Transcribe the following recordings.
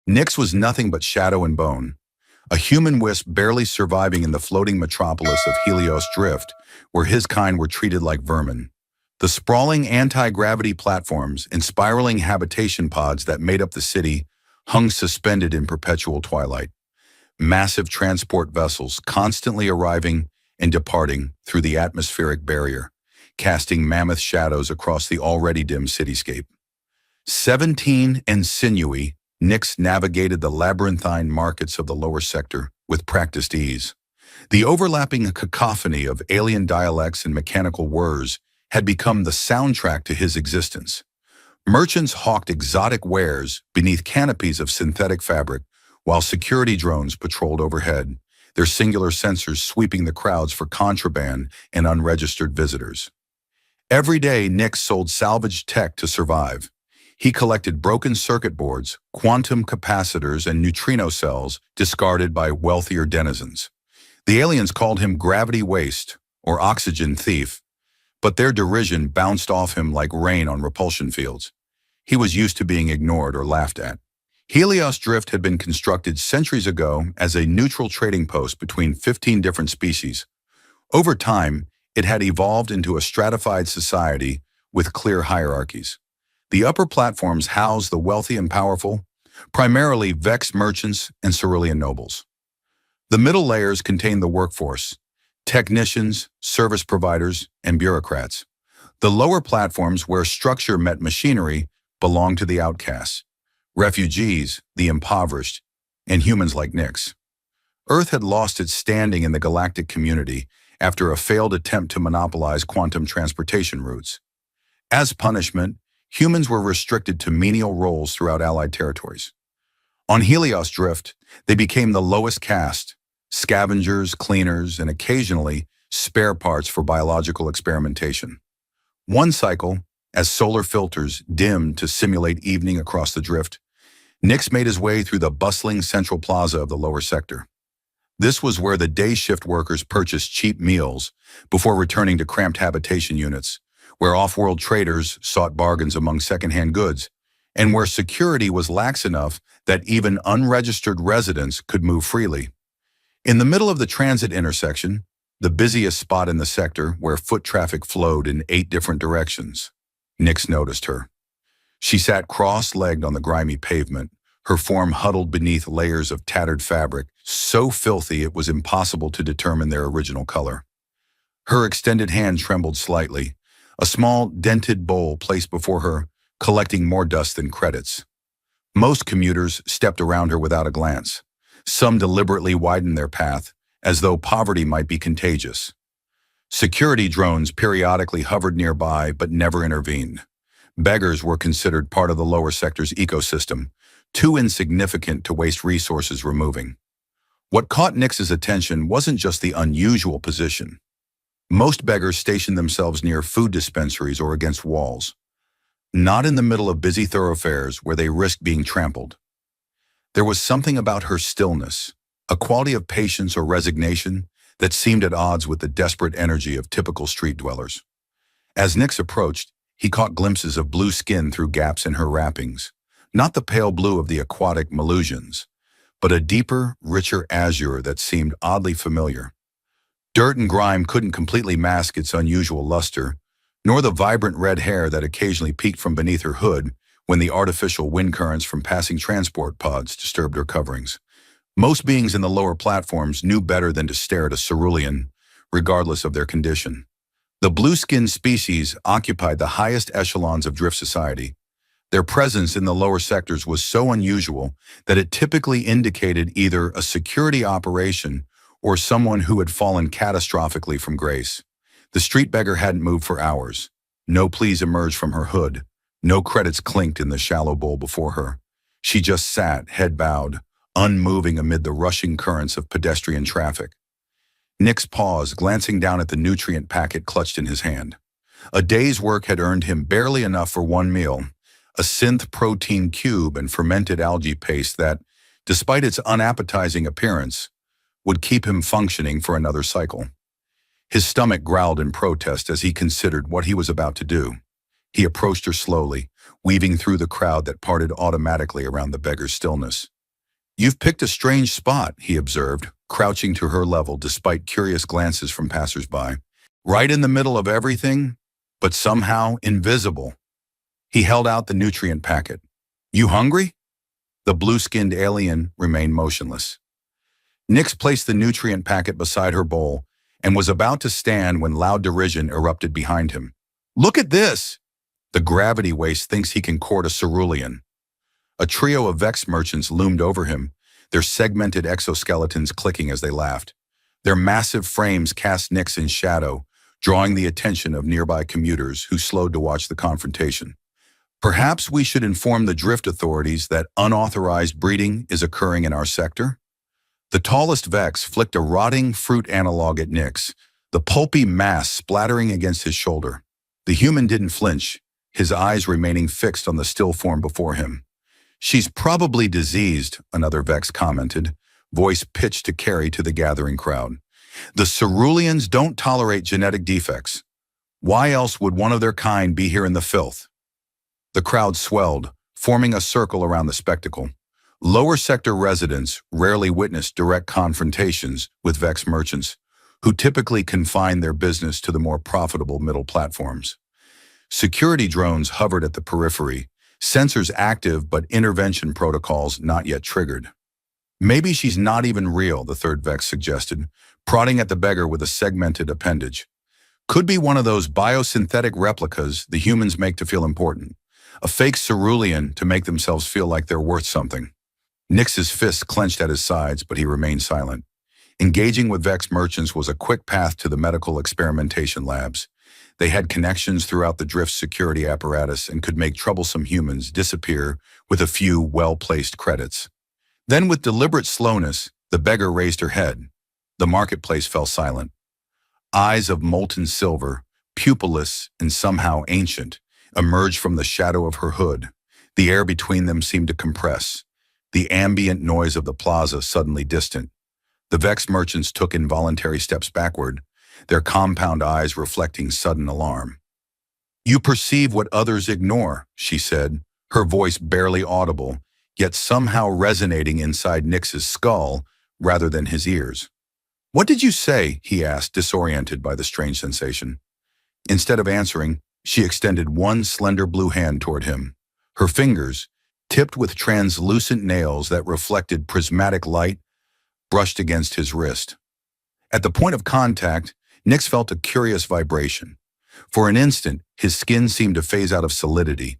Nix was nothing but shadow and bone, a human wisp barely surviving in the floating metropolis of Helios Drift, where his kind were treated like vermin. The sprawling anti-gravity platforms and spiraling habitation pods that made up the city hung suspended in perpetual twilight. Massive transport vessels constantly arriving and departing through the atmospheric barrier, casting mammoth shadows across the already dim cityscape. 17 and sinewy, Nix navigated the labyrinthine markets of the lower sector with practiced ease. The overlapping cacophony of alien dialects and mechanical whirs had become the soundtrack to his existence. Merchants hawked exotic wares beneath canopies of synthetic fabric, while security drones patrolled overhead, their singular sensors sweeping the crowds for contraband and unregistered visitors. Every day, Nix sold salvaged tech to survive. He collected broken circuit boards, quantum capacitors, and neutrino cells discarded by wealthier denizens. The aliens called him gravity waste, or oxygen thief, but their derision bounced off him like rain on repulsion fields. He was used to being ignored or laughed at. Helios Drift had been constructed centuries ago as a neutral trading post between 15 different species. Over time, it had evolved into a stratified society with clear hierarchies. The upper platforms housed the wealthy and powerful, primarily Vex merchants and cerulean nobles. The middle layers contained the workforce, technicians, service providers, and bureaucrats. The lower platforms, where structure met machinery, belonged to the outcasts, refugees, the impoverished, and humans like Nix. Earth had lost its standing in the galactic community after a failed attempt to monopolize quantum transportation routes. As punishment, humans were restricted to menial roles throughout allied territories. On Helios Drift, they became the lowest caste, scavengers, cleaners, and occasionally spare parts for biological experimentation. One cycle, as solar filters dimmed to simulate evening across the drift, Nix made his way through the bustling central plaza of the lower sector. This was where the day shift workers purchased cheap meals before returning to cramped habitation units, where off-world traders sought bargains among second-hand goods, and where security was lax enough that even unregistered residents could move freely. In the middle of the transit intersection, the busiest spot in the sector where foot traffic flowed in 8 different directions, Nix noticed her. She sat cross-legged on the grimy pavement, her form huddled beneath layers of tattered fabric, so filthy it was impossible to determine their original color. Her extended hand trembled slightly, a small, dented bowl placed before her, collecting more dust than credits. Most commuters stepped around her without a glance. Some deliberately widened their path, as though poverty might be contagious. Security drones periodically hovered nearby but never intervened. Beggars were considered part of the lower sector's ecosystem, too insignificant to waste resources removing. What caught Nix's attention wasn't just the unusual position. Most beggars stationed themselves near food dispensaries or against walls, not in the middle of busy thoroughfares where they risked being trampled. There was something about her stillness, a quality of patience or resignation that seemed at odds with the desperate energy of typical street dwellers. As Nix approached, he caught glimpses of blue skin through gaps in her wrappings, not the pale blue of the aquatic Melusians, but a deeper, richer azure that seemed oddly familiar. Dirt and grime couldn't completely mask its unusual luster, nor the vibrant red hair that occasionally peeked from beneath her hood when the artificial wind currents from passing transport pods disturbed her coverings. Most beings in the lower platforms knew better than to stare at a cerulean, regardless of their condition. The blue-skinned species occupied the highest echelons of drift society. Their presence in the lower sectors was so unusual that it typically indicated either a security operation or someone who had fallen catastrophically from grace. The street beggar hadn't moved for hours. No pleas emerged from her hood. No credits clinked in the shallow bowl before her. She just sat, head bowed, unmoving amid the rushing currents of pedestrian traffic. Nix paused, glancing down at the nutrient packet clutched in his hand. A day's work had earned him barely enough for one meal, a synth protein cube and fermented algae paste that, despite its unappetizing appearance, would keep him functioning for another cycle. His stomach growled in protest as he considered what he was about to do. He approached her slowly, weaving through the crowd that parted automatically around the beggar's stillness. You've picked a strange spot, he observed, crouching to her level despite curious glances from passersby. Right in the middle of everything, but somehow invisible. He held out the nutrient packet. You hungry? The blue-skinned alien remained motionless. Nix placed the nutrient packet beside her bowl and was about to stand when loud derision erupted behind him. Look at this! The gravity waste thinks he can court a cerulean. A trio of Vex merchants loomed over him, their segmented exoskeletons clicking as they laughed. Their massive frames cast Nix in shadow, drawing the attention of nearby commuters who slowed to watch the confrontation. Perhaps we should inform the drift authorities that unauthorized breeding is occurring in our sector? The tallest Vex flicked a rotting fruit analog at Nix, the pulpy mass splattering against his shoulder. The human didn't flinch, his eyes remaining fixed on the still form before him. She's probably diseased, another Vex commented, voice pitched to carry to the gathering crowd. The ceruleans don't tolerate genetic defects. Why else would one of their kind be here in the filth? The crowd swelled, forming a circle around the spectacle. Lower sector residents rarely witnessed direct confrontations with Vex merchants, who typically confine their business to the more profitable middle platforms. Security drones hovered at the periphery, sensors active but intervention protocols not yet triggered. Maybe she's not even real, the third Vex suggested, prodding at the beggar with a segmented appendage. Could be one of those biosynthetic replicas the humans make to feel important. A fake cerulean to make themselves feel like they're worth something. Nix's fists clenched at his sides, but he remained silent. Engaging with Vex merchants was a quick path to the medical experimentation labs. They had connections throughout the drift's security apparatus and could make troublesome humans disappear with a few well-placed credits. Then, with deliberate slowness, the beggar raised her head. The marketplace fell silent. Eyes of molten silver, pupilless and somehow ancient, emerged from the shadow of her hood. The air between them seemed to compress, the ambient noise of the plaza suddenly distant. The Vex merchants took involuntary steps backward, their compound eyes reflecting sudden alarm. You perceive what others ignore, she said, her voice barely audible, yet somehow resonating inside Nix's skull rather than his ears. What did you say? He asked, disoriented by the strange sensation. Instead of answering, she extended one slender blue hand toward him. Her fingers, tipped with translucent nails that reflected prismatic light, brushed against his wrist. At the point of contact, Nix felt a curious vibration. For an instant, his skin seemed to phase out of solidity,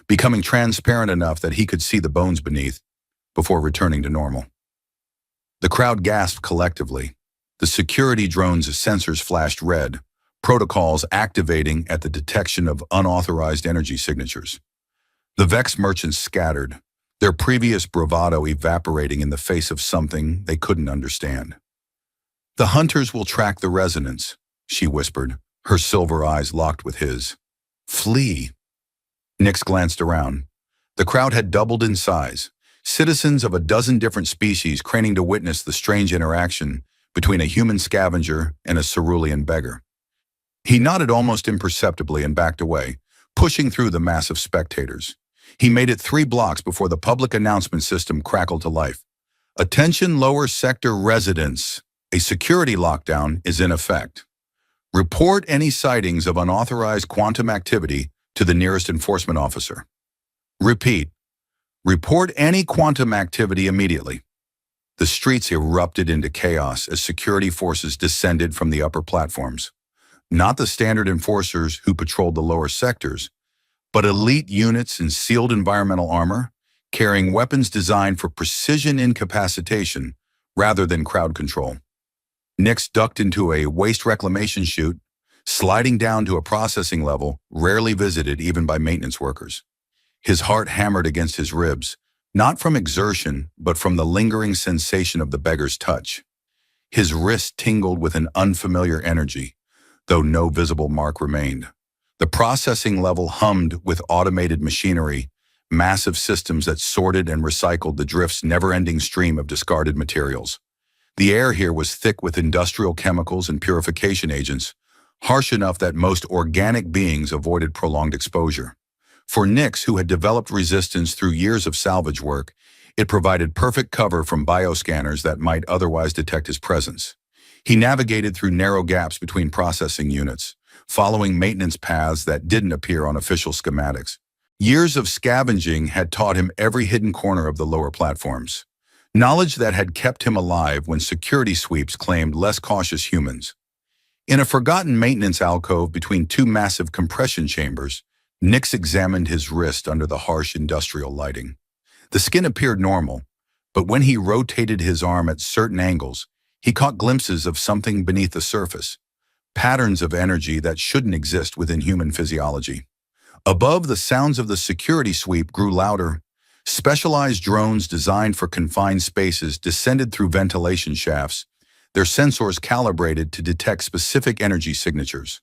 becoming transparent enough that he could see the bones beneath, before returning to normal. The crowd gasped collectively. The security drone's sensors flashed red, protocols activating at the detection of unauthorized energy signatures. The Vex merchants scattered, their previous bravado evaporating in the face of something they couldn't understand. The hunters will track the resonance, she whispered, her silver eyes locked with his. Flee. Nix glanced around. The crowd had doubled in size, citizens of a dozen different species craning to witness the strange interaction between a human scavenger and a cerulean beggar. He nodded almost imperceptibly and backed away, pushing through the mass of spectators. He made it 3 blocks before the public announcement system crackled to life. Attention lower sector residents. A security lockdown is in effect. Report any sightings of unauthorized quantum activity to the nearest enforcement officer. Repeat. Report any quantum activity immediately. The streets erupted into chaos as security forces descended from the upper platforms. Not the standard enforcers who patrolled the lower sectors, but elite units in sealed environmental armor, carrying weapons designed for precision incapacitation rather than crowd control. Nix ducked into a waste reclamation chute, sliding down to a processing level rarely visited even by maintenance workers. His heart hammered against his ribs, not from exertion, but from the lingering sensation of the beggar's touch. His wrist tingled with an unfamiliar energy, though no visible mark remained. The processing level hummed with automated machinery, massive systems that sorted and recycled the drift's never-ending stream of discarded materials. The air here was thick with industrial chemicals and purification agents, harsh enough that most organic beings avoided prolonged exposure. For Nix, who had developed resistance through years of salvage work, It provided perfect cover from bioscanners that might otherwise detect his presence. He navigated through narrow gaps between processing units, following maintenance paths that didn't appear on official schematics. Years of scavenging had taught him every hidden corner of the lower platforms, knowledge that had kept him alive when security sweeps claimed less cautious humans. In a forgotten maintenance alcove between two massive compression chambers, Nix examined his wrist under the harsh industrial lighting. The skin appeared normal, but when he rotated his arm at certain angles, he caught glimpses of something beneath the surface, patterns of energy that shouldn't exist within human physiology. Above, the sounds of the security sweep grew louder. Specialized drones designed for confined spaces descended through ventilation shafts, their sensors calibrated to detect specific energy signatures.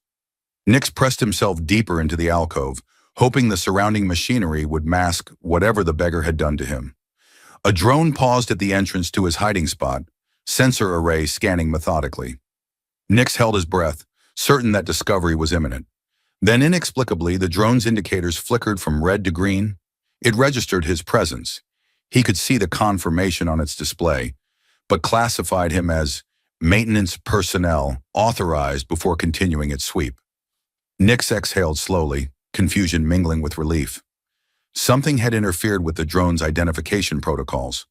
Nix pressed himself deeper into the alcove, hoping the surrounding machinery would mask whatever the beggar had done to him. A drone paused at the entrance to his hiding spot, sensor array scanning methodically. Nix held his breath, certain that discovery was imminent. Then inexplicably, the drone's indicators flickered from red to green. It registered his presence. He could see the confirmation on its display, but classified him as maintenance personnel authorized before continuing its sweep. Nix exhaled slowly, confusion mingling with relief. Something had interfered with the drone's identification protocols,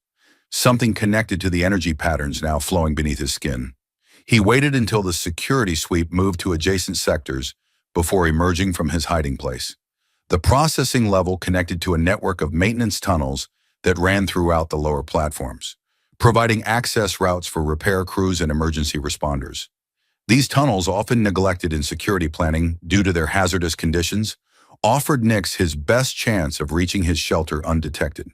something connected to the energy patterns now flowing beneath his skin. He waited until the security sweep moved to adjacent sectors before emerging from his hiding place. The processing level connected to a network of maintenance tunnels that ran throughout the lower platforms, providing access routes for repair crews and emergency responders. These tunnels, often neglected in security planning due to their hazardous conditions, offered Nix his best chance of reaching his shelter undetected.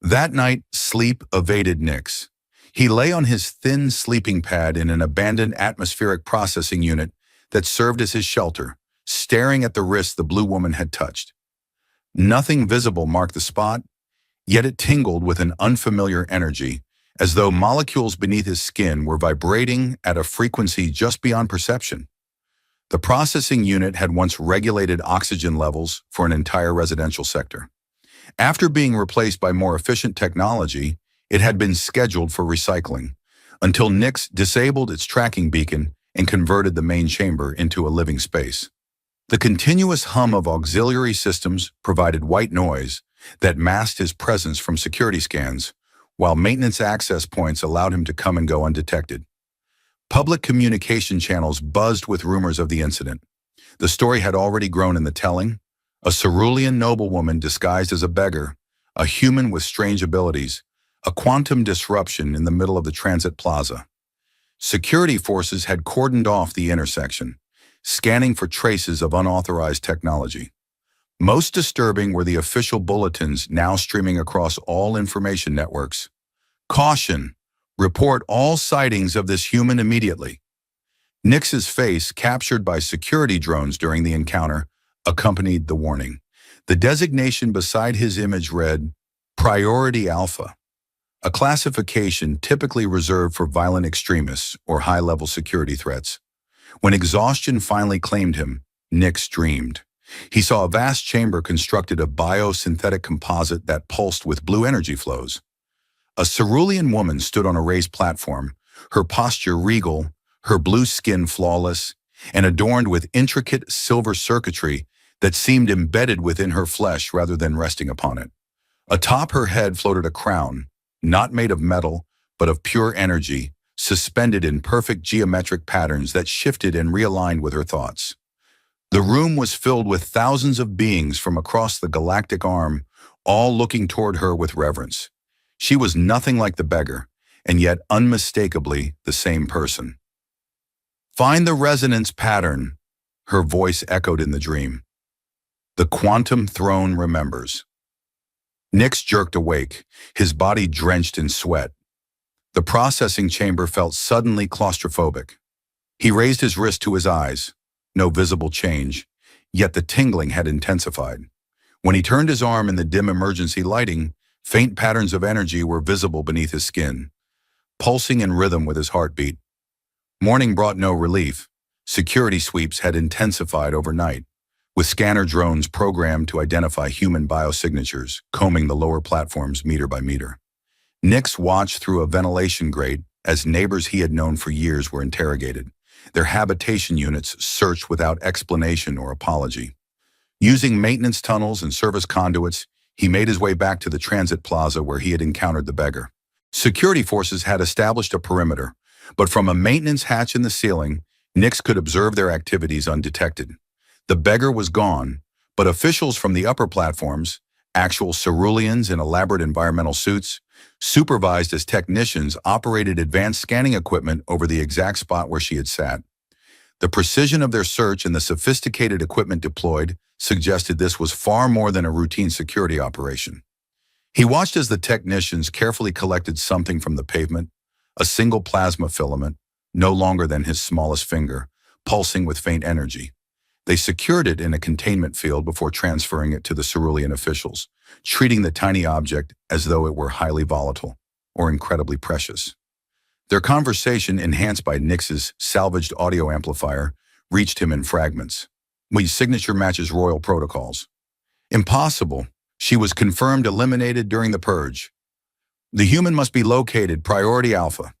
That night, sleep evaded Nix. He lay on his thin sleeping pad in an abandoned atmospheric processing unit that served as his shelter, staring at the wrist the blue woman had touched. Nothing visible marked the spot, yet it tingled with an unfamiliar energy, as though molecules beneath his skin were vibrating at a frequency just beyond perception. The processing unit had once regulated oxygen levels for an entire residential sector. After being replaced by more efficient technology, it had been scheduled for recycling, until Nix disabled its tracking beacon and converted the main chamber into a living space. The continuous hum of auxiliary systems provided white noise that masked his presence from security scans, while maintenance access points allowed him to come and go undetected. Public communication channels buzzed with rumors of the incident. The story had already grown in the telling. A cerulean noblewoman disguised as a beggar, a human with strange abilities, a quantum disruption in the middle of the transit plaza. Security forces had cordoned off the intersection, scanning for traces of unauthorized technology. Most disturbing were the official bulletins now streaming across all information networks. Caution! Report all sightings of this human immediately. Nix's face, captured by security drones during the encounter, accompanied the warning. The designation beside his image read, Priority Alpha, a classification typically reserved for violent extremists or high-level security threats. When exhaustion finally claimed him, Nix dreamed. He saw a vast chamber constructed of biosynthetic composite that pulsed with blue energy flows. A cerulean woman stood on a raised platform, her posture regal, her blue skin flawless, and adorned with intricate silver circuitry that seemed embedded within her flesh rather than resting upon it. Atop her head floated a crown, not made of metal, but of pure energy, suspended in perfect geometric patterns that shifted and realigned with her thoughts. The room was filled with thousands of beings from across the galactic arm, all looking toward her with reverence. She was nothing like the beggar, and yet unmistakably the same person. Find the resonance pattern, her voice echoed in the dream. The quantum throne remembers. Nix jerked awake, his body drenched in sweat. The processing chamber felt suddenly claustrophobic. He raised his wrist to his eyes. No visible change, yet the tingling had intensified. When he turned his arm in the dim emergency lighting, faint patterns of energy were visible beneath his skin, pulsing in rhythm with his heartbeat. Morning brought no relief. Security sweeps had intensified overnight, with scanner drones programmed to identify human biosignatures, combing the lower platforms meter by meter. Nix watched through a ventilation grate as neighbors he had known for years were interrogated. Their habitation units searched without explanation or apology. Using maintenance tunnels and service conduits, he made his way back to the transit plaza where he had encountered the beggar. Security forces had established a perimeter, but from a maintenance hatch in the ceiling, Nix could observe their activities undetected. The beggar was gone, but officials from the upper platforms, actual ceruleans in elaborate environmental suits, supervised as technicians operated advanced scanning equipment over the exact spot where she had sat. The precision of their search and the sophisticated equipment deployed suggested this was far more than a routine security operation. He watched as the technicians carefully collected something from the pavement, a single plasma filament, no longer than his smallest finger, pulsing with faint energy. They secured it in a containment field before transferring it to the cerulean officials, treating the tiny object as though it were highly volatile or incredibly precious. Their conversation, enhanced by Nix's salvaged audio amplifier, reached him in fragments. "My signature matches royal protocols." "Impossible. She was confirmed eliminated during the purge. The human must be located, priority alpha."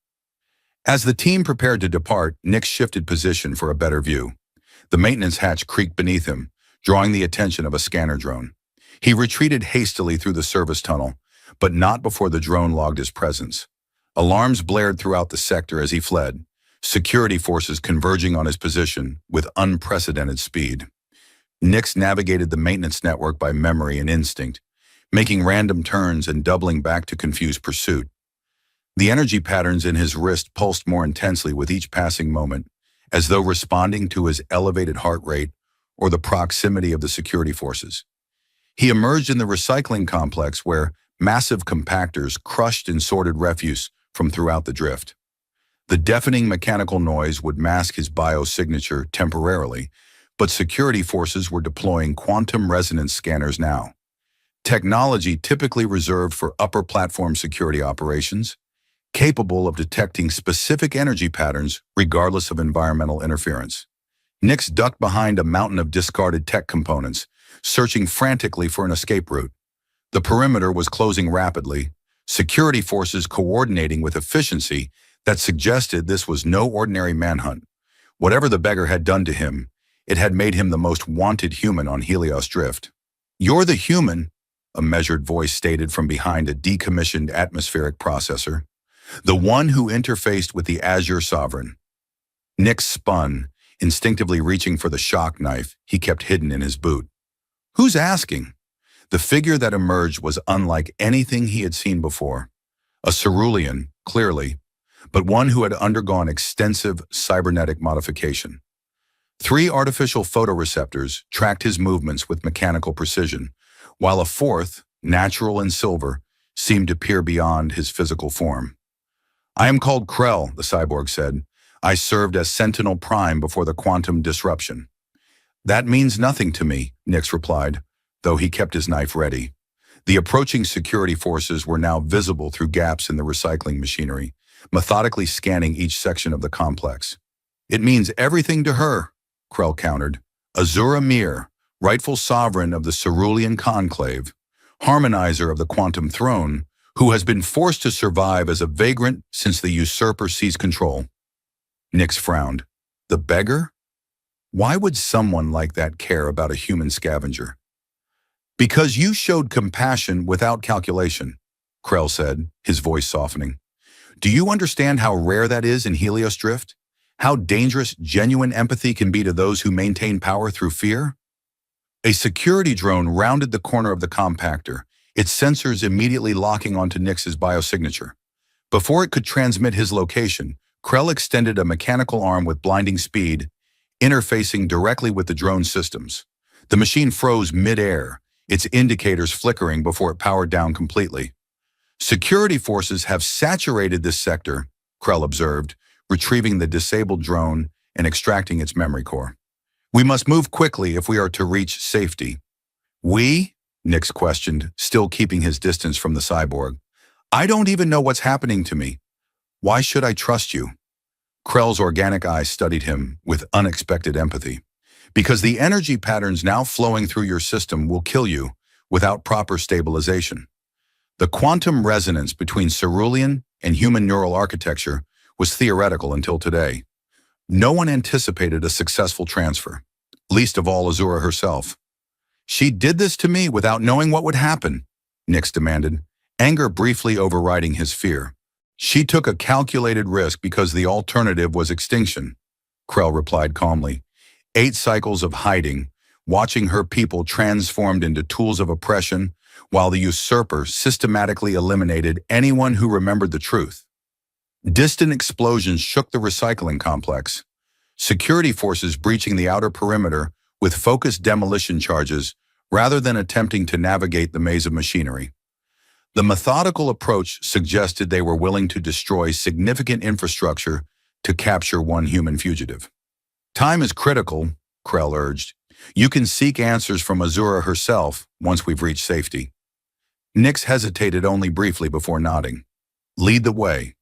As the team prepared to depart, Nix shifted position for a better view. The maintenance hatch creaked beneath him, drawing the attention of a scanner drone. He retreated hastily through the service tunnel, but not before the drone logged his presence. Alarms blared throughout the sector as he fled, security forces converging on his position with unprecedented speed. Nix navigated the maintenance network by memory and instinct, making random turns and doubling back to confuse pursuit. The energy patterns in his wrist pulsed more intensely with each passing moment, as though responding to his elevated heart rate or the proximity of the security forces. He emerged in the recycling complex where massive compactors crushed and sorted refuse from throughout the drift. The deafening mechanical noise would mask his biosignature temporarily, but security forces were deploying quantum resonance scanners now. Technology typically reserved for upper platform security operations, capable of detecting specific energy patterns regardless of environmental interference. Nix ducked behind a mountain of discarded tech components, searching frantically for an escape route. The perimeter was closing rapidly, security forces coordinating with efficiency that suggested this was no ordinary manhunt. Whatever the beggar had done to him, it had made him the most wanted human on Helios Drift. "You're the human," a measured voice stated from behind a decommissioned atmospheric processor. "The one who interfaced with the Azure Sovereign." Nix spun, instinctively reaching for the shock knife he kept hidden in his boot. "Who's asking?" The figure that emerged was unlike anything he had seen before. A cerulean, clearly, but one who had undergone extensive cybernetic modification. 3 artificial photoreceptors tracked his movements with mechanical precision, while a 4th, natural and silver, seemed to peer beyond his physical form. "I am called Krell," the cyborg said. "I served as Sentinel Prime before the quantum disruption." "That means nothing to me," Nix replied, though he kept his knife ready. The approaching security forces were now visible through gaps in the recycling machinery, methodically scanning each section of the complex. "It means everything to her," Krell countered. "Azura Mir, rightful sovereign of the Cerulean Conclave, harmonizer of the Quantum Throne, who has been forced to survive as a vagrant since the usurper seized control." Nix frowned. "The beggar? Why would someone like that care about a human scavenger?" "Because you showed compassion without calculation," Krell said, his voice softening. "Do you understand how rare that is in Helios Drift? How dangerous genuine empathy can be to those who maintain power through fear?" A security drone rounded the corner of the compactor, its sensors immediately locking onto Nix's biosignature. Before it could transmit his location, Krell extended a mechanical arm with blinding speed, interfacing directly with the drone systems. The machine froze mid-air, its indicators flickering before it powered down completely. "Security forces have saturated this sector," Krell observed, retrieving the disabled drone and extracting its memory core. "We must move quickly if we are to reach safety." "We?" Nix questioned, still keeping his distance from the cyborg. "I don't even know what's happening to me. Why should I trust you?" Krell's organic eyes studied him with unexpected empathy. "Because the energy patterns now flowing through your system will kill you without proper stabilization." The quantum resonance between cerulean and human neural architecture was theoretical until today. No one anticipated a successful transfer, least of all Azura herself. "She did this to me without knowing what would happen," Nix demanded, anger briefly overriding his fear. "She took a calculated risk because the alternative was extinction," Krell replied calmly. 8 cycles of hiding, watching her people transformed into tools of oppression, while the usurper systematically eliminated anyone who remembered the truth. Distant explosions shook the recycling complex, security forces breaching the outer perimeter with focused demolition charges rather than attempting to navigate the maze of machinery. The methodical approach suggested they were willing to destroy significant infrastructure to capture one human fugitive. "Time is critical," Krell urged. "You can seek answers from Azura herself once we've reached safety." Nix hesitated only briefly before nodding. "Lead the way."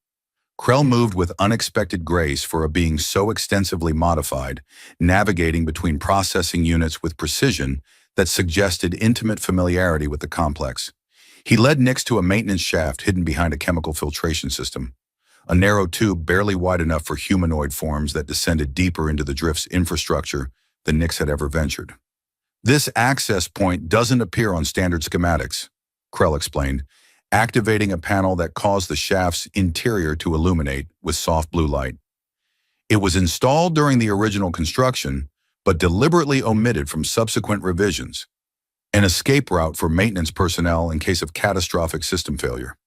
Krell moved with unexpected grace for a being so extensively modified, navigating between processing units with precision that suggested intimate familiarity with the complex. He led Nix to a maintenance shaft hidden behind a chemical filtration system, a narrow tube barely wide enough for humanoid forms that descended deeper into the drift's infrastructure than Nix had ever ventured. "This access point doesn't appear on standard schematics," Krell explained, activating a panel that caused the shaft's interior to illuminate with soft blue light. It was installed during the original construction, but deliberately omitted from subsequent revisions, an escape route for maintenance personnel in case of catastrophic system failure.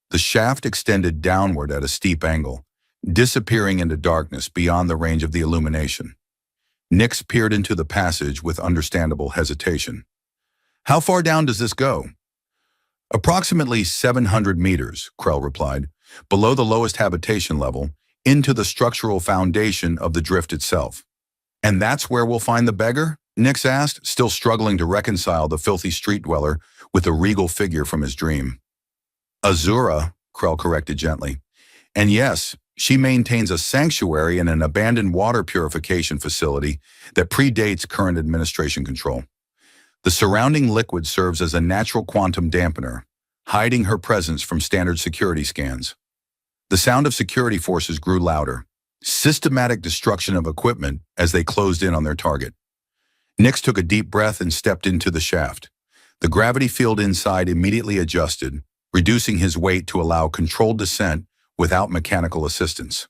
The shaft extended downward at a steep angle, disappearing into darkness beyond the range of the illumination. Nix peered into the passage with understandable hesitation. "How far down does this go?" "Approximately 700 meters, Krell replied, "below the lowest habitation level, into the structural foundation of the drift itself." "And that's where we'll find the beggar?" Nix asked, still struggling to reconcile the filthy street dweller with the regal figure from his dream. "Azura," Krell corrected gently. "And yes, she maintains a sanctuary in an abandoned water purification facility that predates current administration control. The surrounding liquid serves as a natural quantum dampener, hiding her presence from standard security scans." The sound of security forces grew louder, systematic destruction of equipment as they closed in on their target. Nix took a deep breath and stepped into the shaft. The gravity field inside immediately adjusted, reducing his weight to allow controlled descent without mechanical assistance.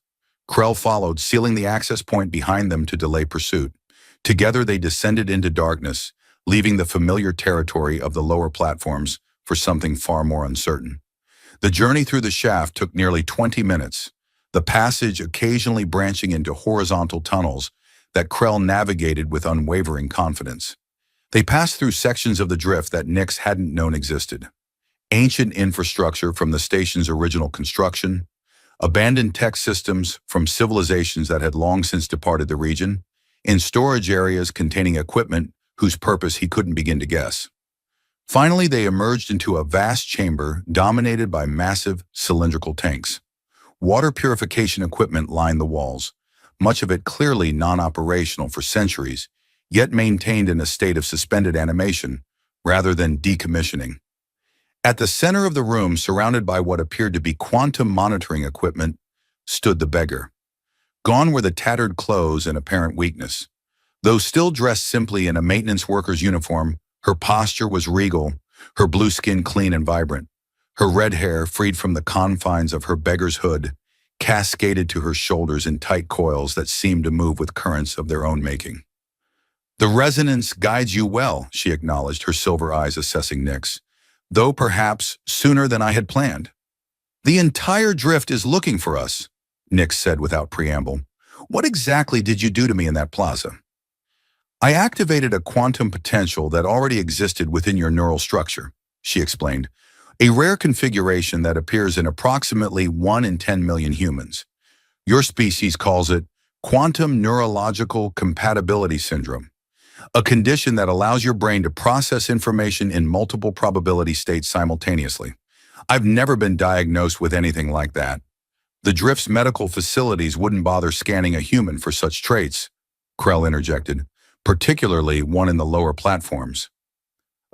Krell followed, sealing the access point behind them to delay pursuit. Together they descended into darkness, leaving the familiar territory of the lower platforms for something far more uncertain. The journey through the shaft took nearly 20 minutes, the passage occasionally branching into horizontal tunnels that Krell navigated with unwavering confidence. They passed through sections of the drift that Nix hadn't known existed. Ancient infrastructure from the station's original construction, abandoned tech systems from civilizations that had long since departed the region, and storage areas containing equipment whose purpose he couldn't begin to guess. Finally, they emerged into a vast chamber dominated by massive cylindrical tanks. Water purification equipment lined the walls, much of it clearly non-operational for centuries, yet maintained in a state of suspended animation rather than decommissioning. At the center of the room, surrounded by what appeared to be quantum monitoring equipment, stood the beggar. Gone were the tattered clothes and apparent weakness. Though still dressed simply in a maintenance worker's uniform, her posture was regal, her blue skin clean and vibrant. Her red hair, freed from the confines of her beggar's hood, cascaded to her shoulders in tight coils that seemed to move with currents of their own making. "The resonance guides you well," she acknowledged, her silver eyes assessing Nix, "though perhaps sooner than I had planned." "The entire drift is looking for us," Nix said without preamble. "What exactly did you do to me in that plaza?" "I activated a quantum potential that already existed within your neural structure," she explained, "a rare configuration that appears in approximately 1 in 10 million humans. Your species calls it quantum neurological compatibility syndrome, a condition that allows your brain to process information in multiple probability states simultaneously. I've never been diagnosed with anything like that. The drift's medical facilities wouldn't bother scanning a human for such traits," Krell interjected, "particularly one in the lower platforms."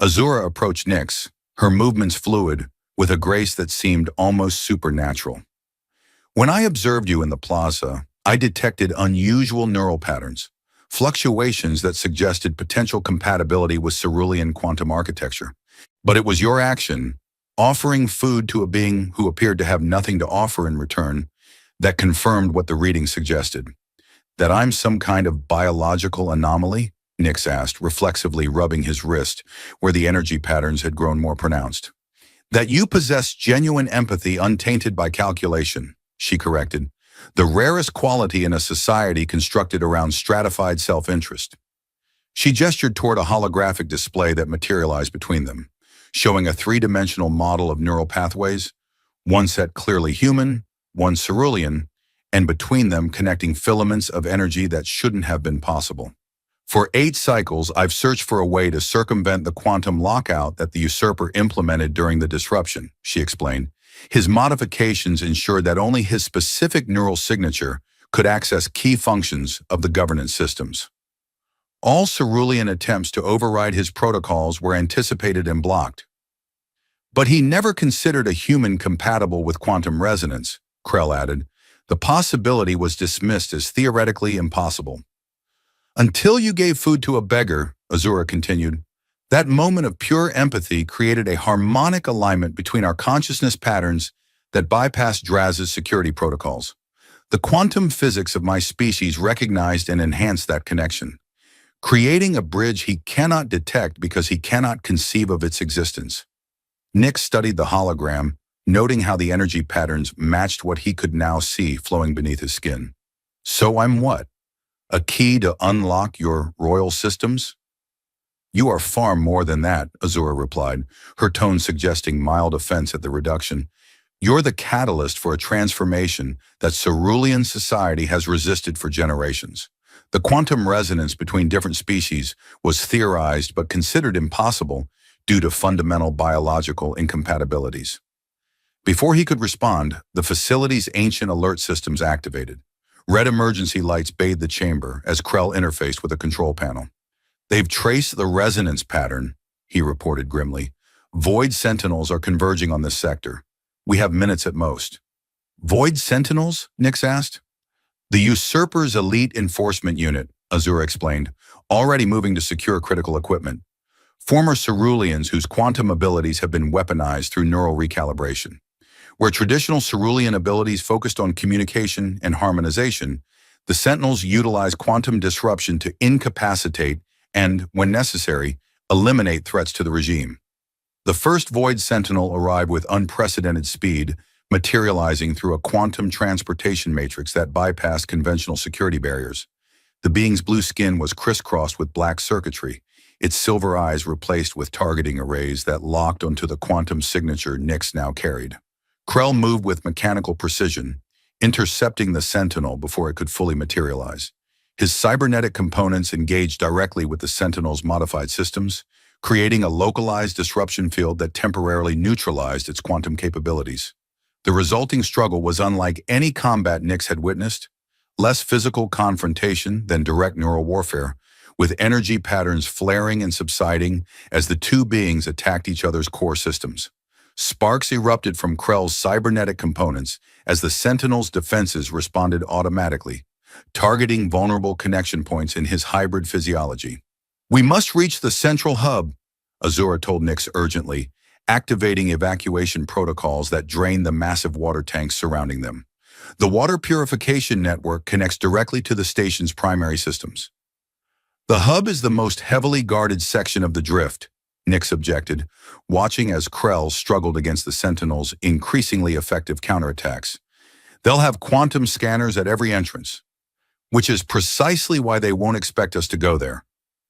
Azura approached Nix, her movements fluid, with a grace that seemed almost supernatural. When I observed you in the plaza, I detected unusual neural patterns, fluctuations that suggested potential compatibility with cerulean quantum architecture. But it was your action, offering food to a being who appeared to have nothing to offer in return, that confirmed what the reading suggested. That I'm some kind of biological anomaly? Nix asked, reflexively rubbing his wrist, where the energy patterns had grown more pronounced. That you possess genuine empathy untainted by calculation, she corrected, the rarest quality in a society constructed around stratified self-interest. She gestured toward a holographic display that materialized between them, showing a three-dimensional model of neural pathways, one set clearly human, one cerulean, and between them connecting filaments of energy that shouldn't have been possible. For 8 cycles, I've searched for a way to circumvent the quantum lockout that the usurper implemented during the disruption, she explained. His modifications ensured that only his specific neural signature could access key functions of the governance systems. All cerulean attempts to override his protocols were anticipated and blocked. But he never considered a human compatible with quantum resonance, Krell added. The possibility was dismissed as theoretically impossible. Until you gave food to a beggar, Azura continued, that moment of pure empathy created a harmonic alignment between our consciousness patterns that bypassed Draz's security protocols. The quantum physics of my species recognized and enhanced that connection, creating a bridge he cannot detect because he cannot conceive of its existence. Nick studied the hologram, noting how the energy patterns matched what he could now see flowing beneath his skin. So I'm what? A key to unlock your royal systems? You are far more than that, Azura replied, her tone suggesting mild offense at the reduction. You're the catalyst for a transformation that cerulean society has resisted for generations. The quantum resonance between different species was theorized but considered impossible due to fundamental biological incompatibilities. Before he could respond, the facility's ancient alert systems activated. Red emergency lights bathed the chamber as Krell interfaced with a control panel. They've traced the resonance pattern, he reported grimly. Void sentinels are converging on this sector. We have minutes at most. Void sentinels? Nix asked. The usurper's elite enforcement unit, Azura explained, already moving to secure critical equipment. Former ceruleans whose quantum abilities have been weaponized through neural recalibration. Where traditional cerulean abilities focused on communication and harmonization, the Sentinels utilize quantum disruption to incapacitate and, when necessary, eliminate threats to the regime. The first Void Sentinel arrived with unprecedented speed, materializing through a quantum transportation matrix that bypassed conventional security barriers. The being's blue skin was crisscrossed with black circuitry, its silver eyes replaced with targeting arrays that locked onto the quantum signature Nix now carried. Krell moved with mechanical precision, intercepting the Sentinel before it could fully materialize. His cybernetic components engaged directly with the Sentinel's modified systems, creating a localized disruption field that temporarily neutralized its quantum capabilities. The resulting struggle was unlike any combat Nix had witnessed, less physical confrontation than direct neural warfare, with energy patterns flaring and subsiding as the two beings attacked each other's core systems. Sparks erupted from Krell's cybernetic components as the Sentinel's defenses responded automatically, targeting vulnerable connection points in his hybrid physiology. We must reach the central hub, Azura told Nix urgently, activating evacuation protocols that drained the massive water tanks surrounding them. The water purification network connects directly to the station's primary systems. The hub is the most heavily guarded section of the drift, Nix objected, watching as Krell struggled against the Sentinel's increasingly effective counterattacks. They'll have quantum scanners at every entrance, which is precisely why they won't expect us to go there,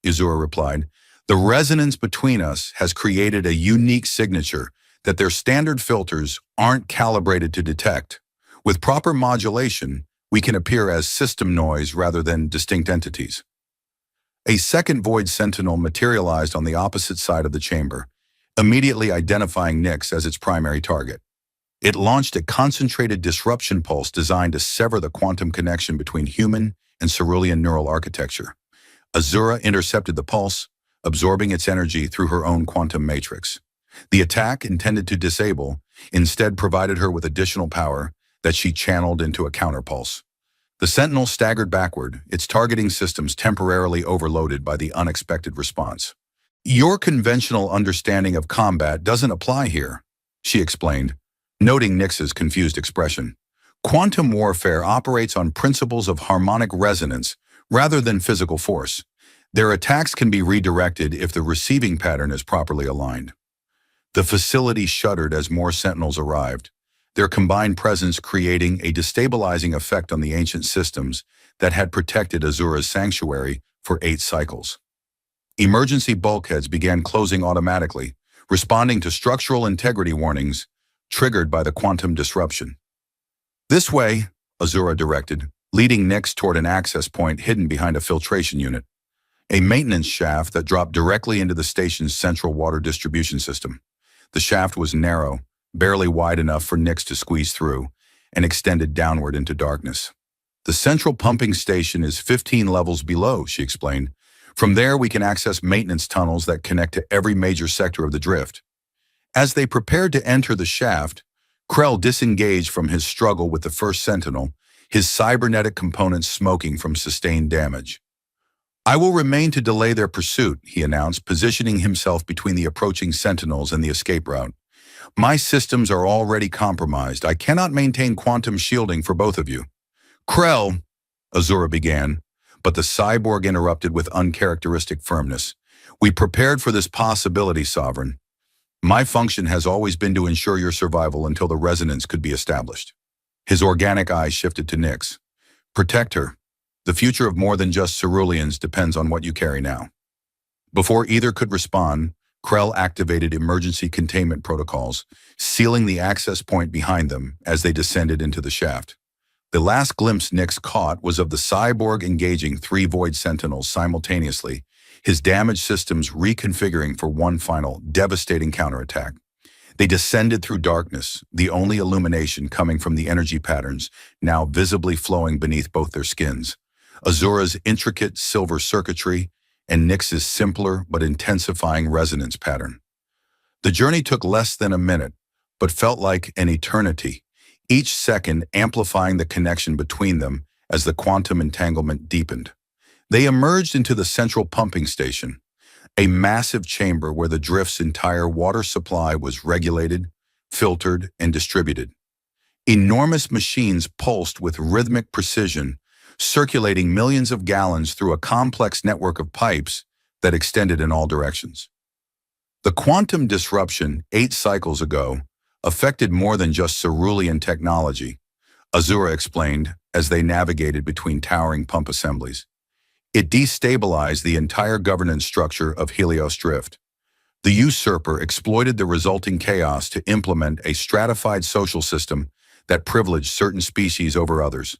Azura replied. The resonance between us has created a unique signature that their standard filters aren't calibrated to detect. With proper modulation, we can appear as system noise rather than distinct entities. A second Void Sentinel materialized on the opposite side of the chamber, immediately identifying Nix as its primary target. It launched a concentrated disruption pulse designed to sever the quantum connection between human and cerulean neural architecture. Azura intercepted the pulse, absorbing its energy through her own quantum matrix. The attack, intended to disable, instead provided her with additional power that she channeled into a counterpulse. The Sentinel staggered backward, its targeting systems temporarily overloaded by the unexpected response. "Your conventional understanding of combat doesn't apply here," she explained, noting Nyx's confused expression. "Quantum warfare operates on principles of harmonic resonance rather than physical force. Their attacks can be redirected if the receiving pattern is properly aligned." The facility shuddered as more Sentinels arrived, their combined presence creating a destabilizing effect on the ancient systems that had protected Azura's sanctuary for 8 cycles. Emergency bulkheads began closing automatically, responding to structural integrity warnings triggered by the quantum disruption. "This way," Azura directed, leading Nyx toward an access point hidden behind a filtration unit, a maintenance shaft that dropped directly into the station's central water distribution system. The shaft was narrow, barely wide enough for Nyx to squeeze through, and extended downward into darkness. "The central pumping station is 15 levels below," she explained. "From there, we can access maintenance tunnels that connect to every major sector of the drift." As they prepared to enter the shaft, Krell disengaged from his struggle with the first Sentinel, his cybernetic components smoking from sustained damage. "I will remain to delay their pursuit," he announced, positioning himself between the approaching Sentinels and the escape route. "My systems are already compromised. I cannot maintain quantum shielding for both of you." "Krell," Azura began, but the cyborg interrupted with uncharacteristic firmness. "We prepared for this possibility, Sovereign. My function has always been to ensure your survival until the resonance could be established." His organic eyes shifted to Nyx. "Protect her. The future of more than just ceruleans depends on what you carry now." Before either could respond, Krell activated emergency containment protocols, sealing the access point behind them as they descended into the shaft. The last glimpse Nyx caught was of the cyborg engaging 3 Void Sentinels simultaneously, his damaged systems reconfiguring for one final, devastating counterattack. They descended through darkness, the only illumination coming from the energy patterns now visibly flowing beneath both their skins. Azura's intricate silver circuitry and Nyx's simpler but intensifying resonance pattern. The journey took less than a minute, but felt like an eternity, each second amplifying the connection between them as the quantum entanglement deepened. They emerged into the central pumping station, a massive chamber where the drift's entire water supply was regulated, filtered, and distributed. Enormous machines pulsed with rhythmic precision, circulating millions of gallons through a complex network of pipes that extended in all directions. The quantum disruption 8 cycles ago affected more than just cerulean technology, Azura explained as they navigated between towering pump assemblies. It destabilized the entire governance structure of Helios Drift. The usurper exploited the resulting chaos to implement a stratified social system that privileged certain species over others.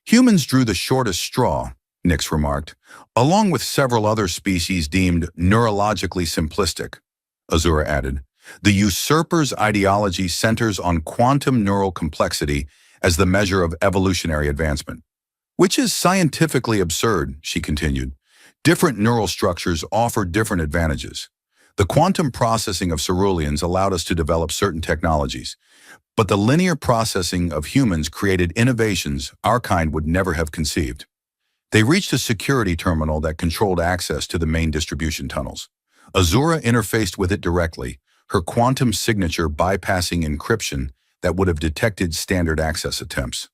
"Humans drew the shortest straw," Nyx remarked, "along with several other species deemed neurologically simplistic," Azura added. "The usurper's ideology centers on quantum neural complexity as the measure of evolutionary advancement. Which is scientifically absurd," she continued. "Different neural structures offer different advantages. The quantum processing of ceruleans allowed us to develop certain technologies, but the linear processing of humans created innovations our kind would never have conceived." They reached a security terminal that controlled access to the main distribution tunnels. Azura interfaced with it directly, her quantum signature bypassing encryption that would have detected standard access attempts.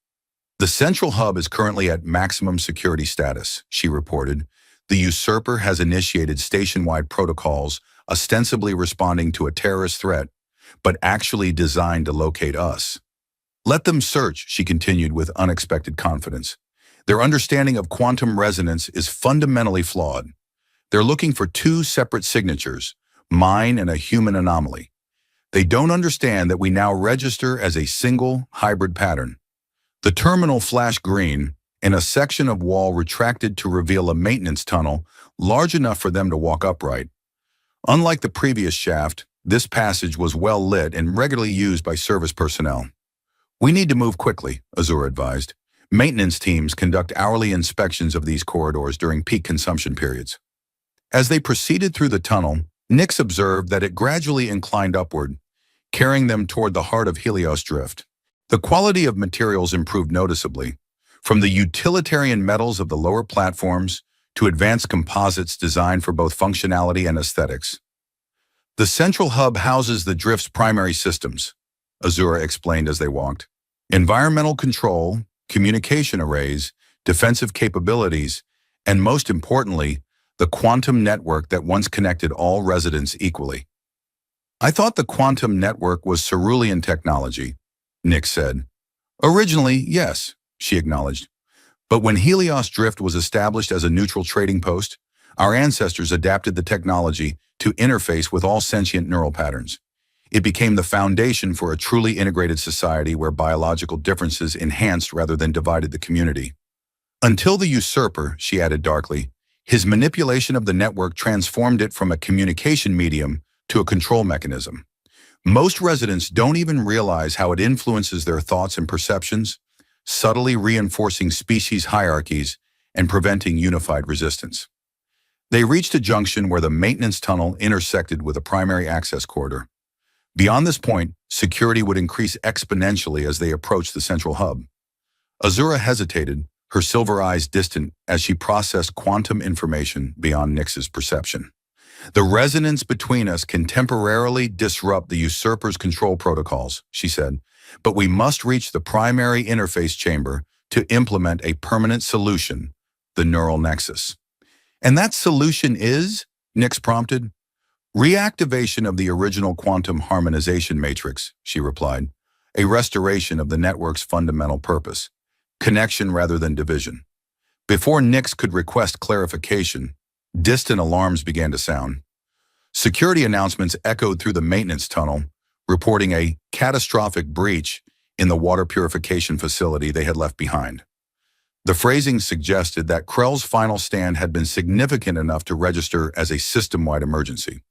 "The central hub is currently at maximum security status," she reported. "The usurper has initiated station-wide protocols ostensibly responding to a terrorist threat, but actually designed to locate us. Let them search," she continued with unexpected confidence. "Their understanding of quantum resonance is fundamentally flawed. They're looking for 2 separate signatures, mine and a human anomaly. They don't understand that we now register as a single hybrid pattern." The terminal flashed green, and a section of wall retracted to reveal a maintenance tunnel large enough for them to walk upright. Unlike the previous shaft, this passage was well lit and regularly used by service personnel. "We need to move quickly," Azura advised. "Maintenance teams conduct hourly inspections of these corridors during peak consumption periods." As they proceeded through the tunnel, Nix observed that it gradually inclined upward, carrying them toward the heart of Helios Drift. The quality of materials improved noticeably, from the utilitarian metals of the lower platforms to advanced composites designed for both functionality and aesthetics. The central hub houses the drift's primary systems, Azura explained as they walked. Environmental control, communication arrays, defensive capabilities, and most importantly, the quantum network that once connected all residents equally. I thought the quantum network was cerulean technology, Nick said. Originally, yes, she acknowledged. But when Helios Drift was established as a neutral trading post, our ancestors adapted the technology to interface with all sentient neural patterns. It became the foundation for a truly integrated society where biological differences enhanced rather than divided the community. Until the usurper, she added darkly, his manipulation of the network transformed it from a communication medium to a control mechanism. Most residents don't even realize how it influences their thoughts and perceptions, subtly reinforcing species hierarchies and preventing unified resistance. They reached a junction where the maintenance tunnel intersected with a primary access corridor. Beyond this point, security would increase exponentially as they approached the central hub. Azura hesitated, her silver eyes distant as she processed quantum information beyond Nix's perception. The resonance between us can temporarily disrupt the usurper's control protocols, she said, but we must reach the primary interface chamber to implement a permanent solution, the neural nexus. And that solution is, Nix prompted, reactivation of the original quantum harmonization matrix, she replied, a restoration of the network's fundamental purpose, connection rather than division. Before Nix could request clarification, distant alarms began to sound. Security announcements echoed through the maintenance tunnel, reporting a catastrophic breach in the water purification facility they had left behind. The phrasing suggested that Krell's final stand had been significant enough to register as a system-wide emergency.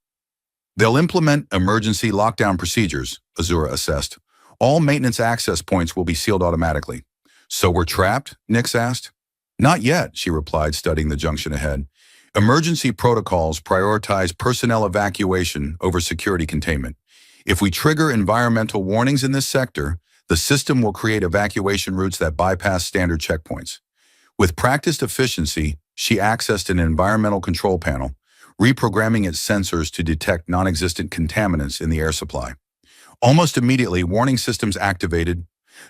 They'll implement emergency lockdown procedures, Azura assessed. All maintenance access points will be sealed automatically. So we're trapped? Nix asked. Not yet, she replied, studying the junction ahead. Emergency protocols prioritize personnel evacuation over security containment. If we trigger environmental warnings in this sector, the system will create evacuation routes that bypass standard checkpoints. With practiced efficiency, she accessed an environmental control panel, reprogramming its sensors to detect non-existent contaminants in the air supply. Almost immediately, warning systems activated,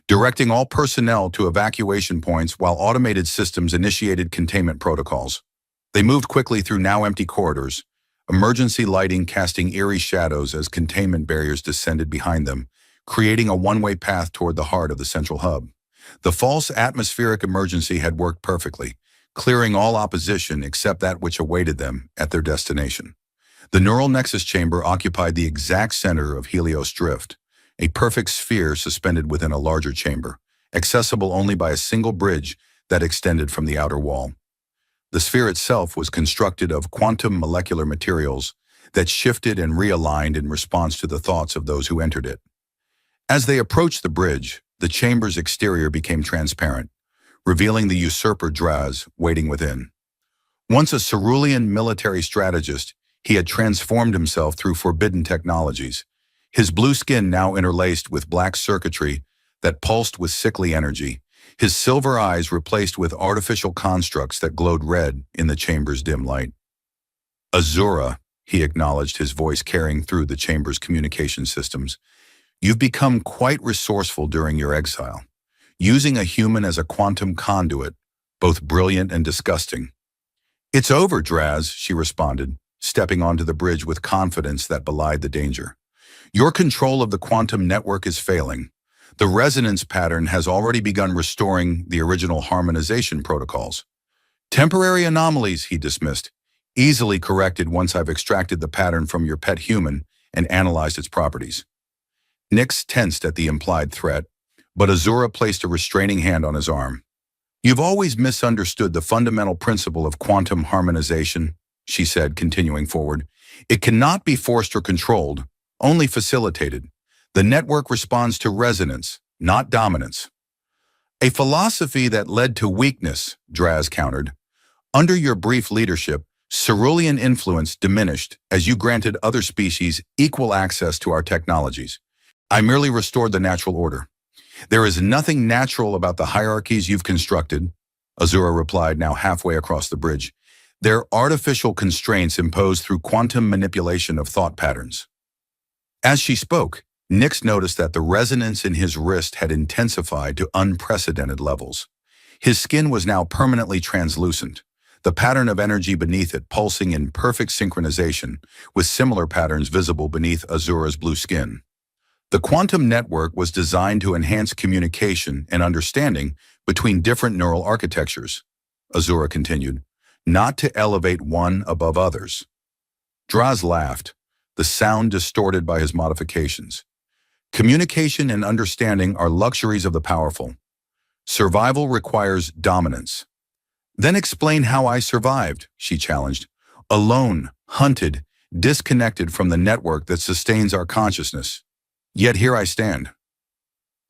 directing all personnel to evacuation points while automated systems initiated containment protocols. They moved quickly through now empty corridors, emergency lighting casting eerie shadows as containment barriers descended behind them, creating a one-way path toward the heart of the central hub. The false atmospheric emergency had worked perfectly, clearing all opposition except that which awaited them at their destination. The neural nexus chamber occupied the exact center of Helios Drift, a perfect sphere suspended within a larger chamber, accessible only by a single bridge that extended from the outer wall. The sphere itself was constructed of quantum molecular materials that shifted and realigned in response to the thoughts of those who entered it. As they approached the bridge, the chamber's exterior became transparent, revealing the usurper Draz waiting within. Once a cerulean military strategist, he had transformed himself through forbidden technologies, his blue skin now interlaced with black circuitry that pulsed with sickly energy, his silver eyes replaced with artificial constructs that glowed red in the chamber's dim light. Azura, he acknowledged, his voice carrying through the chamber's communication systems, you've become quite resourceful during your exile, using a human as a quantum conduit, both brilliant and disgusting. It's over, Draz, she responded, stepping onto the bridge with confidence that belied the danger. Your control of the quantum network is failing. The resonance pattern has already begun restoring the original harmonization protocols. Temporary anomalies, he dismissed, easily corrected once I've extracted the pattern from your pet human and analyzed its properties. Nix tensed at the implied threat, but Azura placed a restraining hand on his arm. You've always misunderstood the fundamental principle of quantum harmonization, she said, continuing forward. It cannot be forced or controlled, only facilitated. The network responds to resonance, not dominance. A philosophy that led to weakness, Draz countered. Under your brief leadership, Cerulean influence diminished as you granted other species equal access to our technologies. I merely restored the natural order. There is nothing natural about the hierarchies you've constructed, Azura replied, now halfway across the bridge. They're artificial constraints imposed through quantum manipulation of thought patterns. As she spoke, Nyx noticed that the resonance in his wrist had intensified to unprecedented levels. His skin was now permanently translucent, the pattern of energy beneath it pulsing in perfect synchronization with similar patterns visible beneath Azura's blue skin. The quantum network was designed to enhance communication and understanding between different neural architectures, Azura continued, not to elevate one above others. Draz laughed, the sound distorted by his modifications. Communication and understanding are luxuries of the powerful. Survival requires dominance. Then explain how I survived, she challenged. Alone, hunted, disconnected from the network that sustains our consciousness. Yet here I stand.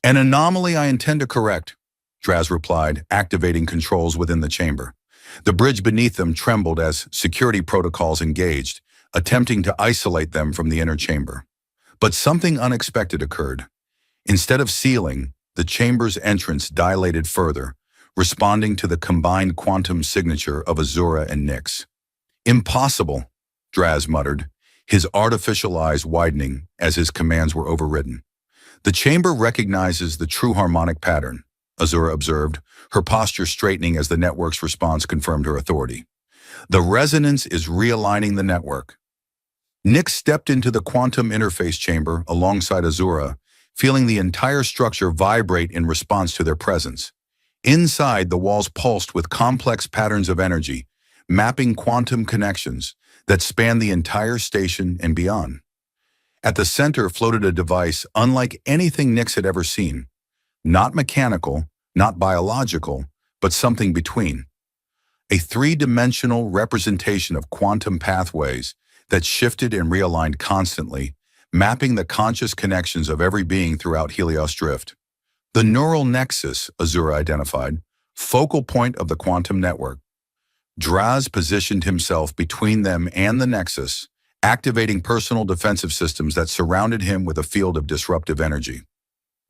An anomaly I intend to correct, Draz replied, activating controls within the chamber. The bridge beneath them trembled as security protocols engaged, attempting to isolate them from the inner chamber. But something unexpected occurred. Instead of sealing, the chamber's entrance dilated further, responding to the combined quantum signature of Azura and Nyx. Impossible, Draz muttered, his artificial eyes widening as his commands were overridden. The chamber recognizes the true harmonic pattern, Azura observed, her posture straightening as the network's response confirmed her authority. The resonance is realigning the network. Nyx stepped into the quantum interface chamber alongside Azura, feeling the entire structure vibrate in response to their presence. Inside, the walls pulsed with complex patterns of energy, mapping quantum connections that span the entire station and beyond. At the center floated a device unlike anything Nyx had ever seen. Not mechanical, not biological, but something between. A three-dimensional representation of quantum pathways that shifted and realigned constantly, mapping the conscious connections of every being throughout Helios Drift. The neural nexus, Azura identified, focal point of the quantum network. Draz positioned himself between them and the nexus, activating personal defensive systems that surrounded him with a field of disruptive energy.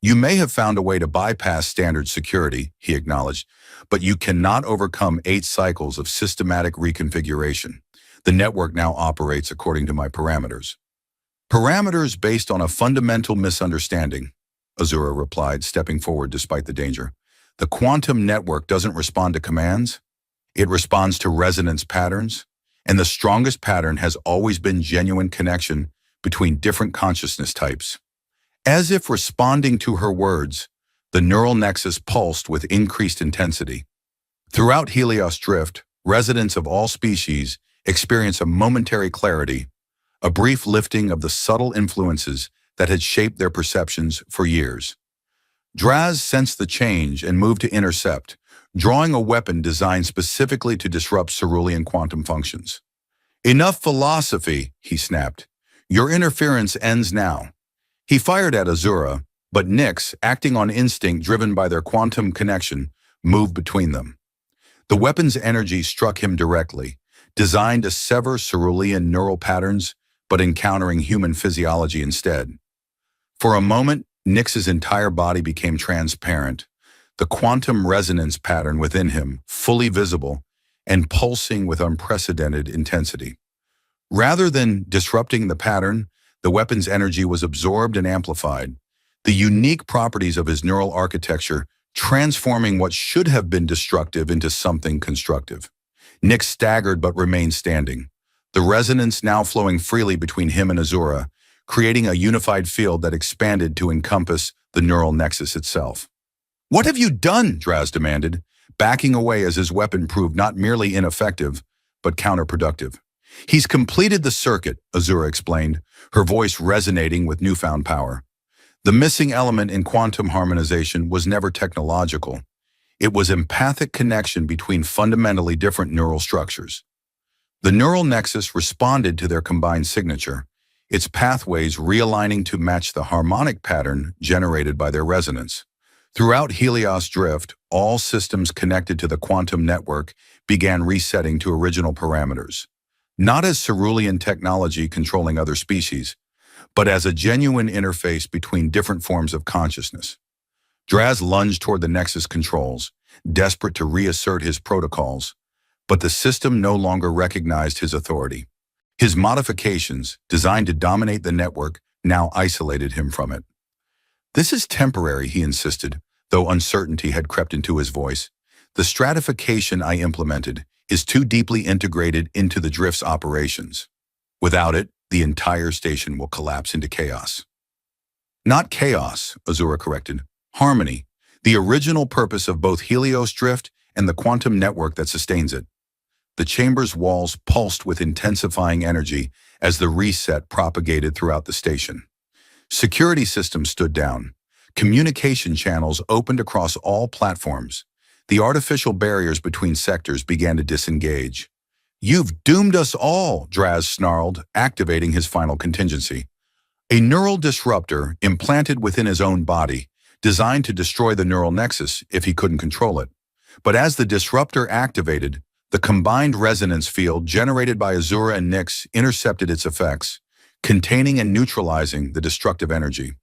You may have found a way to bypass standard security, he acknowledged, but you cannot overcome 8 cycles of systematic reconfiguration. The network now operates according to my parameters. Parameters based on a fundamental misunderstanding, Azura replied, stepping forward despite the danger. The quantum network doesn't respond to commands. It responds to resonance patterns, and the strongest pattern has always been genuine connection between different consciousness types. As if responding to her words, the neural nexus pulsed with increased intensity. Throughout Helios Drift, residents of all species experience a momentary clarity, a brief lifting of the subtle influences that had shaped their perceptions for years. Draz sensed the change and moved to intercept, drawing a weapon designed specifically to disrupt cerulean quantum functions. Enough philosophy, he snapped. Your interference ends now. He fired at Azura, but Nyx, acting on instinct driven by their quantum connection, moved between them. The weapon's energy struck him directly, designed to sever cerulean neural patterns, but encountering human physiology instead. For a moment, Nyx's entire body became transparent, the quantum resonance pattern within him fully visible and pulsing with unprecedented intensity. Rather than disrupting the pattern, the weapon's energy was absorbed and amplified, the unique properties of his neural architecture transforming what should have been destructive into something constructive. Nyx staggered but remained standing, the resonance now flowing freely between him and Azura, creating a unified field that expanded to encompass the neural nexus itself. What have you done? Draz demanded, backing away as his weapon proved not merely ineffective, but counterproductive. He's completed the circuit, Azura explained, her voice resonating with newfound power. The missing element in quantum harmonization was never technological. It was empathic connection between fundamentally different neural structures. The neural nexus responded to their combined signature, its pathways realigning to match the harmonic pattern generated by their resonance. Throughout Helios Drift, all systems connected to the quantum network began resetting to original parameters. not as cerulean technology controlling other species, but as a genuine interface between different forms of consciousness. Draz lunged toward the Nexus controls, desperate to reassert his protocols, but the system no longer recognized his authority. His modifications, designed to dominate the network, now isolated him from it. "This is temporary," he insisted, though uncertainty had crept into his voice. "The stratification I implemented is too deeply integrated into the drift's operations. Without it, the entire station will collapse into chaos." "Not chaos," Azura corrected. "Harmony, the original purpose of both Helios Drift and the quantum network that sustains it." The chamber's walls pulsed with intensifying energy as the reset propagated throughout the station. Security systems stood down. Communication channels opened across all platforms. The artificial barriers between sectors began to disengage. "You've doomed us all," Draz snarled, activating his final contingency. A neural disruptor implanted within his own body, designed to destroy the neural nexus if he couldn't control it. But as the disruptor activated, the combined resonance field generated by Azura and Nyx intercepted its effects, containing and neutralizing the destructive energy.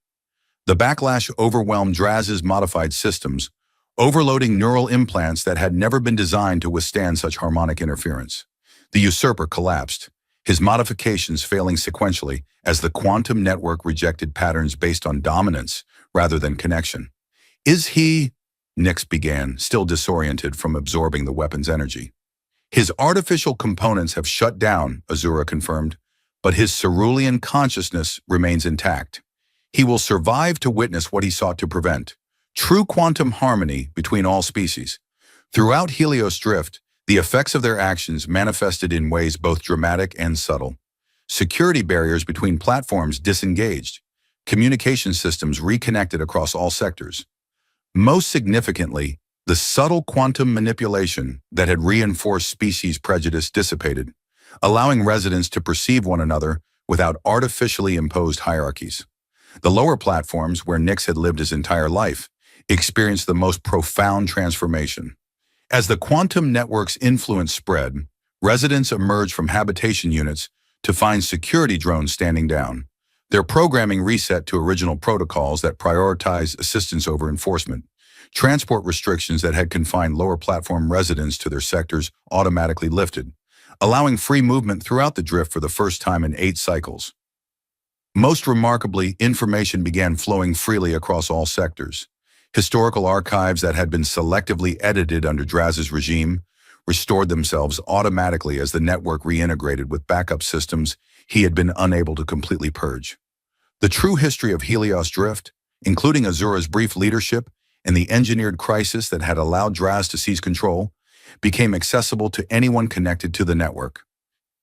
The backlash overwhelmed Draz's modified systems, overloading neural implants that had never been designed to withstand such harmonic interference. The usurper collapsed, his modifications failing sequentially as the quantum network rejected patterns based on dominance rather than connection. "Is he?" Nyx began, still disoriented from absorbing the weapon's energy. "His artificial components have shut down," Azura confirmed, "but his cerulean consciousness remains intact. He will survive to witness what he sought to prevent: true quantum harmony between all species." Throughout Helios Drift, the effects of their actions manifested in ways both dramatic and subtle. Security barriers between platforms disengaged. Communication systems reconnected across all sectors. Most significantly, the subtle quantum manipulation that had reinforced species prejudice dissipated, allowing residents to perceive one another without artificially imposed hierarchies. The lower platforms, where Nyx had lived his entire life, experienced the most profound transformation. As the quantum network's influence spread, residents emerged from habitation units to find security drones standing down. Their programming reset to original protocols that prioritized assistance over enforcement. Transport restrictions that had confined lower platform residents to their sectors automatically lifted, allowing free movement throughout the drift for the first time in 8 cycles. Most remarkably, information began flowing freely across all sectors. Historical archives that had been selectively edited under Draz's regime restored themselves automatically as the network reintegrated with backup systems he had been unable to completely purge. The true history of Helios Drift, including Azura's brief leadership and the engineered crisis that had allowed Draz to seize control, became accessible to anyone connected to the network.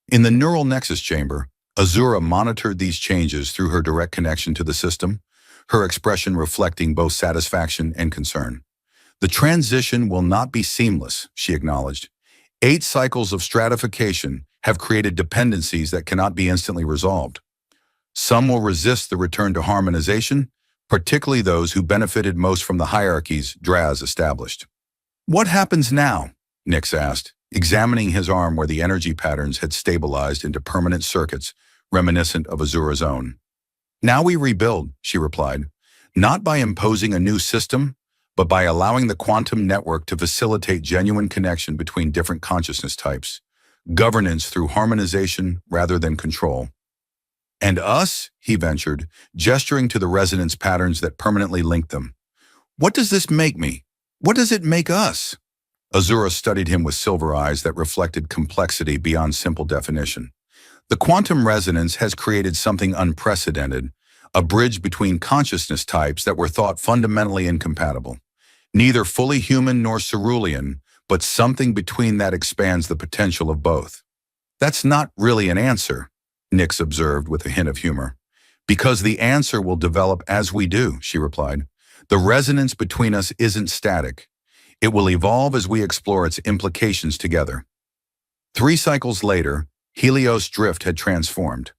In the neural nexus chamber, Azura monitored these changes through her direct connection to the system, her expression reflecting both satisfaction and concern. "The transition will not be seamless," she acknowledged. 8 cycles of stratification have created dependencies that cannot be instantly resolved. Some will resist the return to harmonization, particularly those who benefited most from the hierarchies Draz established. "What happens now?" Nyx asked, examining his arm where the energy patterns had stabilized into permanent circuits reminiscent of Azura's own. "Now we rebuild," she replied, "not by imposing a new system, but by allowing the quantum network to facilitate genuine connection between different consciousness types, governance through harmonization rather than control." "And us?" he ventured, gesturing to the resonance patterns that permanently linked them. "What does this make me? What does it make us?" Azura studied him with silver eyes that reflected complexity beyond simple definition. "The quantum resonance has created something unprecedented, a bridge between consciousness types that were thought fundamentally incompatible. Neither fully human nor cerulean, but something between that expands the potential of both." "That's not really an answer," Nyx observed with a hint of humor. "Because the answer will develop as we do," she replied. "The resonance between us isn't static. It will evolve as we explore its implications together." 3 cycles later, Helios Drift had transformed.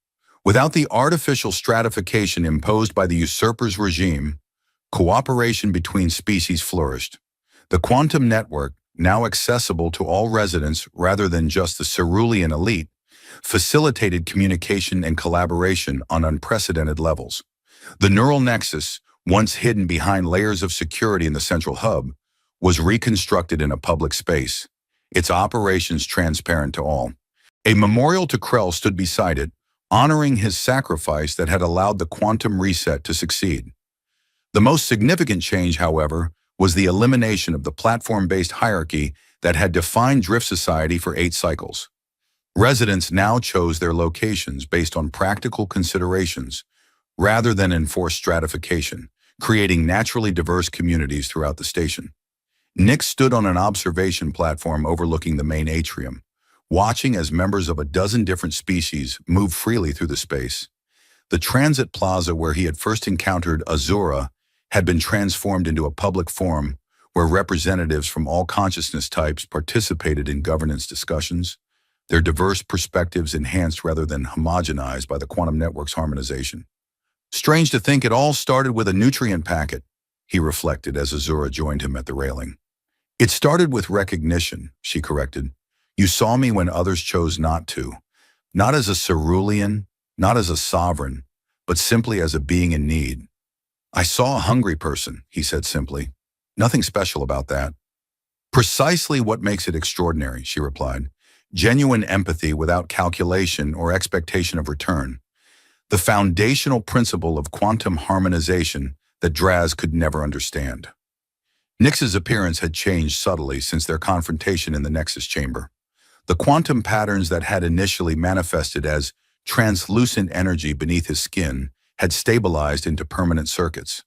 Without the artificial stratification imposed by the usurper's regime, cooperation between species flourished. The quantum network, now accessible to all residents rather than just the cerulean elite, facilitated communication and collaboration on unprecedented levels. The neural nexus, once hidden behind layers of security in the central hub, was reconstructed in a public space, its operations transparent to all. A memorial to Krell stood beside it, honoring his sacrifice that had allowed the quantum reset to succeed. The most significant change, however, was the elimination of the platform-based hierarchy that had defined Drift Society for 8 cycles. Residents now chose their locations based on practical considerations, rather than enforced stratification, creating naturally diverse communities throughout the station. Nick stood on an observation platform overlooking the main atrium, watching as members of a dozen different species moved freely through the space. The transit plaza where he had first encountered Azura had been transformed into a public forum where representatives from all consciousness types participated in governance discussions, their diverse perspectives enhanced rather than homogenized by the quantum network's harmonization. Strange to think it all started with a nutrient packet, he reflected as Azura joined him at the railing. It started with recognition, she corrected. You saw me when others chose not to. Not as a cerulean, not as a sovereign, but simply as a being in need. I saw a hungry person, he said simply. Nothing special about that. Precisely what makes it extraordinary, she replied. Genuine empathy without calculation or expectation of return. The foundational principle of quantum harmonization that Draz could never understand. Nix's appearance had changed subtly since their confrontation in the Nexus chamber. The quantum patterns that had initially manifested as translucent energy beneath his skin had stabilized into permanent circuits.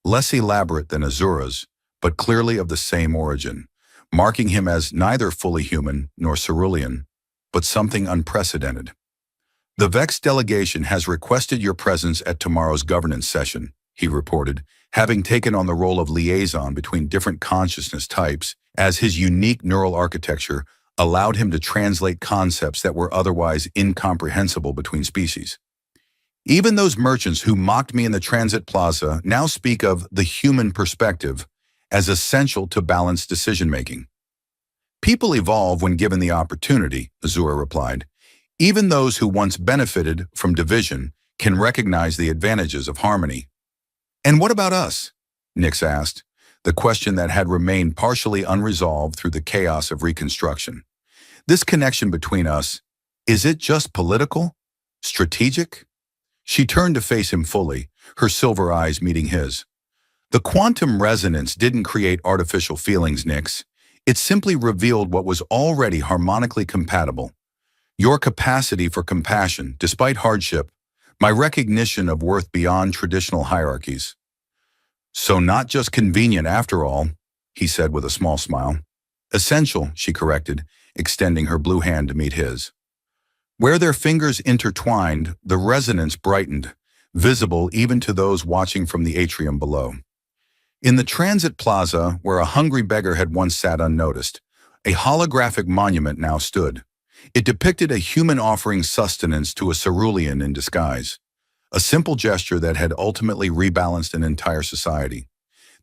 Less elaborate than Azura's, but clearly of the same origin, marking him as neither fully human nor cerulean, but something unprecedented. The Vex delegation has requested your presence at tomorrow's governance session, he reported, having taken on the role of liaison between different consciousness types as his unique neural architecture allowed him to translate concepts that were otherwise incomprehensible between species. Even those merchants who mocked me in the transit plaza now speak of the human perspective as essential to balanced decision-making. People evolve when given the opportunity, Azura replied. Even those who once benefited from division can recognize the advantages of harmony. And what about us? Nix asked, the question that had remained partially unresolved through the chaos of reconstruction. This connection between us, is it just political? Strategic? She turned to face him fully, her silver eyes meeting his. The quantum resonance didn't create artificial feelings, Nix. It simply revealed what was already harmonically compatible. Your capacity for compassion, despite hardship, my recognition of worth beyond traditional hierarchies. So not just convenient after all, he said with a small smile. Essential, she corrected, extending her blue hand to meet his. Where their fingers intertwined, the resonance brightened, visible even to those watching from the atrium below. In the transit plaza, where a hungry beggar had once sat unnoticed, a holographic monument now stood. It depicted a human offering sustenance to a cerulean in disguise, a simple gesture that had ultimately rebalanced an entire society.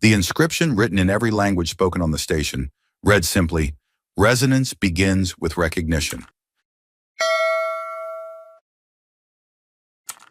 The inscription, written in every language spoken on the station, read simply, "Resonance begins with recognition."